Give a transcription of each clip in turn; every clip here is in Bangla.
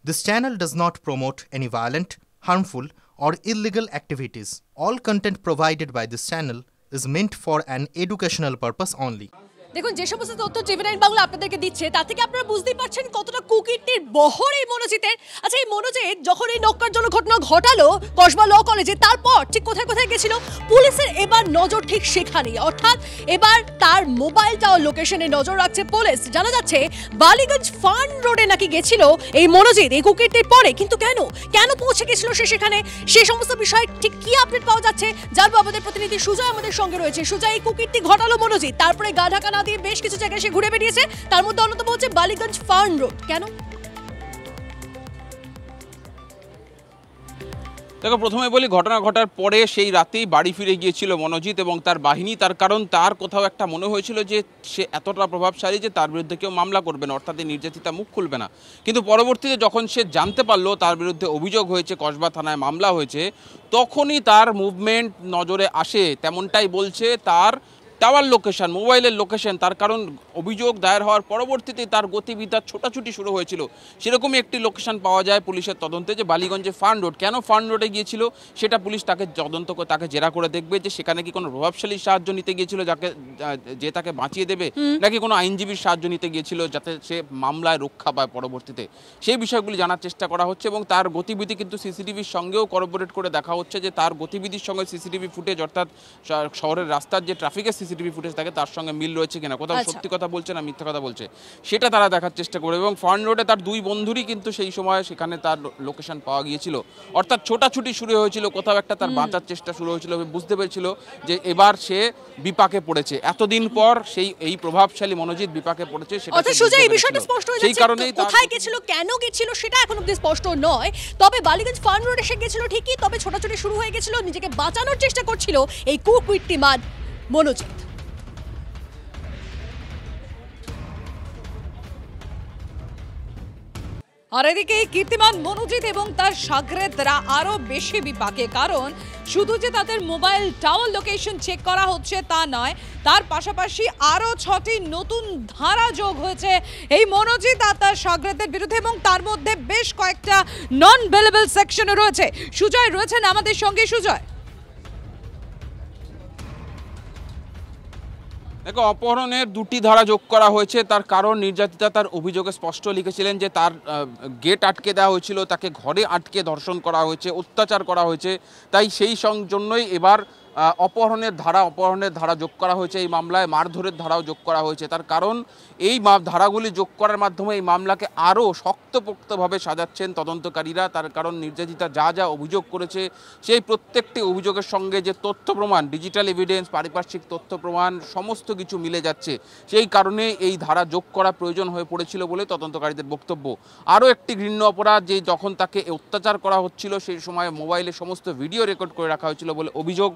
This channel does not promote any violent, harmful, or illegal activities. All content provided by this channel is meant for an educational purpose only. দেখুন যে সমস্ত তথ্য টিভি9 বাংলা আপনাদেরকে দিচ্ছে তা থেকে আপনারা বুঝতেই পারছেন কতটা কুকীর্তির বহর এই মনোজিতের। আচ্ছা, এই মনোজিৎ যখন এই নক্কারজনক ঘটনা ঘটালো কসবা ল কলেজে, তারপর ঠিক কোথায় কোথায় গেছিল? পুলিশের এবার নজর ঠিক সেখানেই, অর্থাৎ এবার তার মোবাইল টাওয়ার লোকেশনে নজর রাখছে পুলিশ। জানা যাচ্ছে বালিগঞ্জ ফার্ন রোডে নাকি গেছিল এই মনোজিৎ এই কুকীর্তির পরে। কিন্তু কেন পৌঁছে গেছিল সে সেখানে, সে সমস্ত বিষয় ঠিক কি আপডেট পাওয়া যাচ্ছে জানবো। আমাদের প্রতিনিধি সুজয় আমাদের সঙ্গে রয়েছে। সুজয়, এই কুকীর্তি ঘটালো মনোজিৎ, তারপরে গা ঢাকা না দিয়ে বেশ কিছু জায়গায় সে ঘুরে বেরিয়েছে, তার মধ্যে অন্যতম হচ্ছে বালিগঞ্জ ফার্ন রোড। কেন? দেখো, প্রথমে বলি, ঘটনা ঘটার পরে সেই রাতেই বাড়ি ফিরে গিয়েছিল মনোজিৎ এবং তার বাহিনী। তার কারণ তার কোথাও একটা মনে হয়েছিল যে সে এতটা প্রভাবশালী যে তার বিরুদ্ধে কেউ মামলা করবে না, অর্থাৎ এই নির্যাতিতা মুখ খুলবে না। কিন্তু পরবর্তীতে যখন সে জানতে পারলো তার বিরুদ্ধে অভিযোগ হয়েছে, কসবা থানায় মামলা হয়েছে, তখনই তার মুভমেন্ট নজরে আসে। তেমনটাই বলছে তার টাওয়ার লোকেশন, মোবাইলের লোকেশন। তার কারণ অভিযোগ দায়ের হওয়ার পরবর্তীতে তার গতিবিধার ছোটাছুটি শুরু হয়েছিল। সেরকমই একটি লোকেশন পাওয়া যায় পুলিশের তদন্তে যে বালিগঞ্জে ফার্ন রোড। কেন ফার্ন রোডে গিয়েছিল সেটা পুলিশ তাকে তদন্ত করে তাকে জেরা করে দেখবে যে সেখানে কি কোনো প্রভাবশালী সাহায্য নিতে গিয়েছিল যে তাকে বাঁচিয়ে দেবে, নাকি কোনো আইনজীবীর সাহায্য নিতে গিয়েছিল যাতে সে মামলায় রক্ষা পায় পরবর্তীতে। সেই বিষয়গুলি জানার চেষ্টা করা হচ্ছে এবং তার গতিবিধি কিন্তু সিসিটিভির সঙ্গেও করবোরেট করে দেখা হচ্ছে যে তার গতিবিধির সঙ্গে সিসিটিভি ফুটেজ, অর্থাৎ শহরের রাস্তার যে ট্রাফিকের সিসিটিভি ফুটেজ থাকে তার সঙ্গে মিল রয়েছে কিনা, কোথাও সত্যি কথা বলছে না মিথ্যা কথা বলছে, সেটা তারা দেখার চেষ্টা করবে। এবং ফার্ন রোডে তার দুই বন্ধুরই কিন্তু সেই সময় সেখানে তার লোকেশন পাওয়া গিয়েছিল, অর্থাৎ ছোটাছুটি শুরু হয়েছিল, কোথাও একটা তার বাঁচার চেষ্টা শুরু হয়েছিল। বুঝতে পেরেছিল যে এবার সে বিপাকে পড়েছে, এতদিন পর এই প্রভাবশালী মনোজিৎ বিপাকে পড়েছে। সেই কারণেই কোথায় গেছিল, কেন গেছিল সেটা এখন অবধি স্পষ্ট নয়। তবে বালিগঞ্জ ফার্ন রোডে সে গেছিল ঠিকই, তবে ছোটাছুটি শুরু হয়ে গেছিল, নিজেকে বাঁচানোর চেষ্টা করছিল এই কুকীর্তিমান মনোজিৎ। আর এদিকে কীর্তিমান মনোজিৎ এবং তার শাগরেদরা আরো বেশি বিপাকে, কারণ শুধু যে তাদের মোবাইল টাওয়ার লোকেশন চেক করা হচ্ছে তা নয়, তার পাশাপাশি আরো 6টি নতুন ধারা যোগ হয়েছে এই মনোজিৎ আর তার শাগরেদের বিরুদ্ধে, এবং তার মধ্যে বেশ কয়েকটা নন বেলেবল সেকশনও রয়েছে। সুজয় রয়েছেন আমাদের সঙ্গে। সুজয়, দেখো, অপহরণের 2টি ধারা যোগ করা হয়েছে। তার কারণ নির্যাতিতা তার অভিযোগে স্পষ্ট লিখেছিলেন যে তার গেট আটকে দেওয়া হয়েছিল, তাকে ঘরে আটকে ধর্ষণ করা হয়েছে, অত্যাচার করা হয়েছে। তাই সেই জন্যই এবার অপহরণের ধারা যোগ করা হয়েছে এই মামলায়। মারধরের ধারাও যোগ করা হয়েছে। তার কারণ এই ধারাগুলি যোগ করার মাধ্যমে এই মামলাকে আরও শক্তপোক্তভাবে সাজাচ্ছেন তদন্তকারীরা। তার কারণ নির্যাতিতা যা অভিযোগ করেছে সেই প্রত্যেকটি অভিযোগের সঙ্গে যে তথ্য প্রমাণ, ডিজিটাল এভিডেন্স, পারিপার্শ্বিক তথ্য প্রমাণ সমস্ত কিছু মিলে যাচ্ছে। সেই কারণে এই ধারা যোগ করা প্রয়োজন হয়ে পড়েছিল বলে তদন্তকারীদের বক্তব্য। আরও একটি ঘৃণ্য অপরাধ, যে যখন তাকে অত্যাচার করা হচ্ছিল সেই সময় মোবাইলে সমস্ত ভিডিও রেকর্ড করে রাখা হয়েছিল বলে অভিযোগ।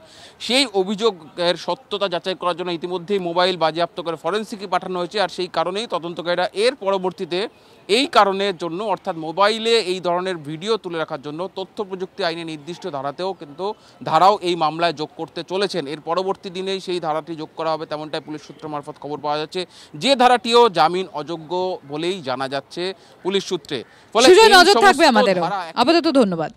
সেই অভিযোগের সত্যতা যাচাই করার জন্য ইতিমধ্যেই মোবাইল বাজেয়াপ্ত করে ফরেনসিকে পাঠানো হয়েছে। আর সেই কারণেই তদন্তকারীরা এর পরবর্তীতে এই কারণের জন্য, অর্থাৎ মোবাইলে এই ধরনের ভিডিও তুলে রাখার জন্য তথ্য প্রযুক্তি আইনে নির্দিষ্ট ধারাও এই মামলায় যোগ করতে চলেছেন। এর পরবর্তী দিনেই সেই ধারাটি যোগ করা হবে, তেমনটাই পুলিশ সূত্র মারফত খবর পাওয়া যাচ্ছে, যে ধারাটিও জামিন অযোগ্য বলেই জানা যাচ্ছে পুলিশ সূত্রে। ফলে আপাতত ধন্যবাদ।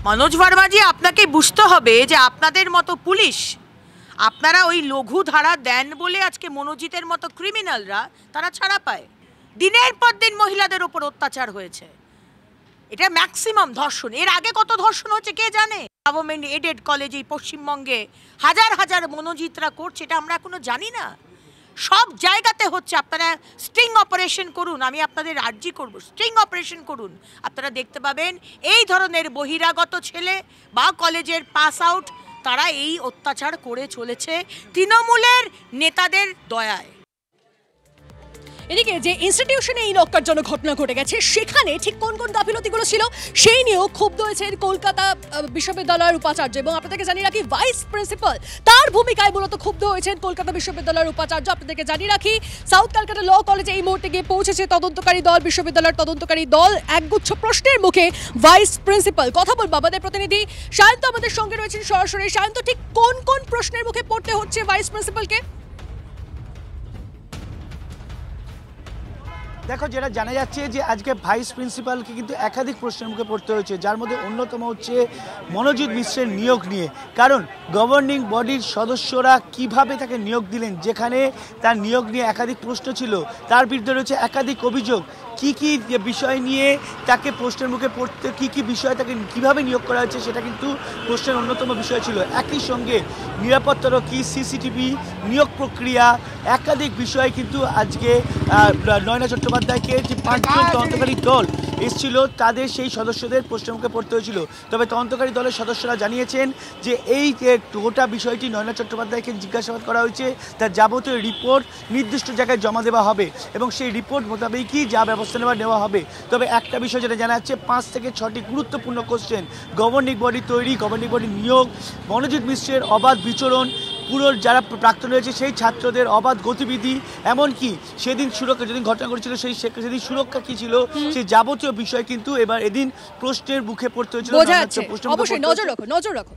মনোজ ভার্মাজি, আপনাকে বুঝতে হবে যে আপনাদের মতো পুলিশ, আপনারা ওই লঘু ধারা দেন বলে আজকে মনোজিতের মতো ক্রিমিনালরা তারা ছাড়া পায়। দিনের পর দিন মহিলাদের ওপর অত্যাচার হয়েছে, এটা ম্যাক্সিমাম ধর্ষণ। এর আগে কত ধর্ষণ হচ্ছে কে জানে? গভর্নমেন্ট এডেড কলেজে পশ্চিমবঙ্গে হাজার হাজার মনোজিতরা করছে, এটা আমরা এখনো জানি না। সব জায়গাতে হচ্ছে। আপনারা স্ট্রিং অপারেশন করুন, আমি আপনাদের আর্জি করব, স্ট্রিং অপারেশন করুন। আপনারা দেখতে পাবেন এই ধরনের বহিরাগত ছেলে বা কলেজের পাস আউট তারা এই অত্যাচার করে চলেছে তৃণমূলের নেতাদের দয়ায়। এদিকে যে ইনস্টিটিউশনে এই নক্কারজনক ঘটনা ঘটে গেছে সেখানে ঠিক কোন কোন গাফিলতিগুলো ছিল সেই নিয়েও ক্ষুব্ধ হয়েছেন কলকাতা বিশ্ববিদ্যালয়ের উপাচার্য, এবং আপনাদেরকে জানিয়ে রাখি ভাইস প্রিন্সিপাল তার ভূমিকায় মূলত ক্ষুব্ধ হয়েছেন কলকাতা বিশ্ববিদ্যালয়ের উপাচার্য। আপনাদেরকে জানিয়ে রাখি সাউথ ক্যালকাটা ল কলেজে এই মুহূর্তে গিয়ে পৌঁছেছে তদন্তকারী দল, বিশ্ববিদ্যালয়ের তদন্তকারী দল। একগুচ্ছ প্রশ্নের মুখে ভাইস প্রিন্সিপাল। কথা বলবো আমাদের প্রতিনিধি সায়ন্ত আমাদের সঙ্গে রয়েছেন সরাসরি। সায়ন্ত, ঠিক কোন কোন প্রশ্নের মুখে পড়তে হচ্ছে ভাইস প্রিন্সিপালকে? দেখো, যেটা জানা যাচ্ছে যে আজকে ভাইস প্রিন্সিপালকে কিন্তু একাধিক প্রশ্নের মুখে পড়তে হয়েছে, যার মধ্যে অন্যতম হচ্ছে মনোজিৎ মিশ্রের নিয়োগ নিয়ে। কারণ গভর্নিং বডির সদস্যরা কিভাবে তাকে নিয়োগ দিলেন, যেখানে তার নিয়োগ নিয়ে একাধিক প্রশ্ন ছিল, তার বিরুদ্ধে রয়েছে একাধিক অভিযোগ। কি কি বিষয় নিয়ে তাকে প্রশ্নের মুখে পড়তে, কি কি বিষয় তাকে কিভাবে নিয়োগ করা হয়েছে, সেটা কিন্তু প্রশ্নের অন্যতম বিষয় ছিল। একই সঙ্গে নিরাপত্তারক্ষী, সিসিটিভি, নিয়োগ প্রক্রিয়া, একাধিক বিষয় কিন্তু আজকে নয়না চট্টোপাধ্যায়কে যে 5 জন তদন্তকারী দল এসেছিল তাদের সেই সদস্যদের প্রশ্নের মুখে পড়তে হয়েছিল। তবে তদন্তকারী দলের সদস্যরা জানিয়েছেন যে এই যে গোটা বিষয়টি নয়না চট্টোপাধ্যায়কে জিজ্ঞাসাবাদ করা হয়েছে, তার যাবতীয় রিপোর্ট নির্দিষ্ট জায়গায় জমা দেওয়া হবে এবং সেই রিপোর্ট মোতাবেকই যা ব্যবস্থা নেওয়া হবে। তবে একটা বিষয় যেটা জানা যাচ্ছে, 5 থেকে 6টি গুরুত্বপূর্ণ কোশ্চেন, গভর্নিং বডি তৈরি, গভর্নিং বডি নিয়োগ, মনোজিৎ মিশ্রের অবাধ বিচরণ, পুরো যারা প্রাক্তন রয়েছে সেই ছাত্রদের অবাধ গতিবিধি, এমনকি সেদিন সুরক্ষা, যেদিন ঘটনা ঘটেছিল সেদিন সুরক্ষা কি ছিল, সেই যাবতীয় বিষয় কিন্তু এবার এদিন প্রশ্নের মুখে পড়তে হয়েছিল। বোঝা যাচ্ছে, অবশ্যই নজর রাখো।